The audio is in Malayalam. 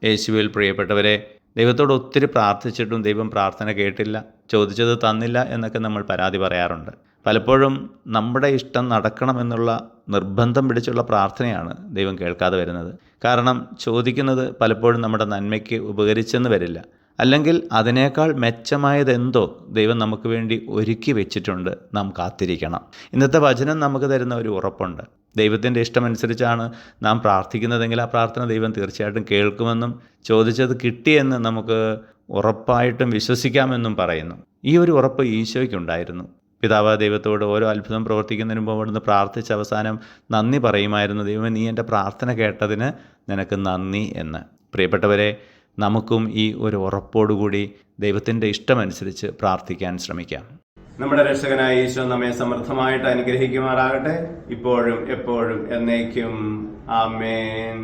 യേശുവിൽ പ്രിയപ്പെട്ടവരെ, ദൈവത്തോട് ഒത്തിരി പ്രാർത്ഥിച്ചിട്ടും ദൈവം പ്രാർത്ഥന കേട്ടില്ല, ചോദിച്ചത് തന്നില്ല എന്നൊക്കെ നമ്മൾ പരാതി പറയാറുണ്ട്. പലപ്പോഴും നമ്മുടെ ഇഷ്ടം നടക്കണമെന്നുള്ള നിർബന്ധം പിടിച്ചുള്ള പ്രാർത്ഥനയാണ് ദൈവം കേൾക്കാതെ വരുന്നത്. കാരണം ചോദിക്കുന്നത് പലപ്പോഴും നമ്മുടെ നന്മയ്ക്ക് ഉപകരിച്ചെന്ന് വരില്ല, അല്ലെങ്കിൽ അതിനേക്കാൾ മെച്ചമായതെന്തോ ദൈവം നമുക്ക് വേണ്ടി ഒരുക്കി വെച്ചിട്ടുണ്ട്. നാം കാത്തിരിക്കണം. ഇന്നത്തെ വചനം നമുക്ക് തരുന്ന ഒരു ഉറപ്പുണ്ട്. ദൈവത്തിൻ്റെ ഇഷ്ടമനുസരിച്ചാണ് നാം പ്രാർത്ഥിക്കുന്നതെങ്കിൽ ആ പ്രാർത്ഥന ദൈവം തീർച്ചയായിട്ടും കേൾക്കുമെന്നും ചോദിച്ചത് കിട്ടിയെന്ന് നമുക്ക് ഉറപ്പായിട്ടും വിശ്വസിക്കാമെന്നും പറയുന്നു. ഈ ഒരു ഉറപ്പ് ഈശോയ്ക്കുണ്ടായിരുന്നു. പിതാവ് ദൈവത്തോട് ഓരോ അത്ഭുതം പ്രവർത്തിക്കുന്നതിന് മുമ്പ് അവിടുന്ന് പ്രാർത്ഥിച്ച അവസാനം നന്ദി പറയുമായിരുന്നു. ദൈവമേ, നീ എൻ്റെ പ്രാർത്ഥന കേട്ടതിന് നിനക്ക് നന്ദി എന്ന്. പ്രിയപ്പെട്ടവരെ, നമുക്കും ഈ ഒരു ഉറപ്പോടുകൂടി ദൈവത്തിൻ്റെ ഇഷ്ടമനുസരിച്ച് പ്രാർത്ഥിക്കാൻ ശ്രമിക്കാം. നമ്മുടെ രക്ഷകനായ ഈശോ നമ്മെ സമൃദ്ധമായിട്ട് അനുഗ്രഹിക്കുമാറാകട്ടെ, ഇപ്പോഴും എപ്പോഴും എന്നേക്കും. ആമേൻ.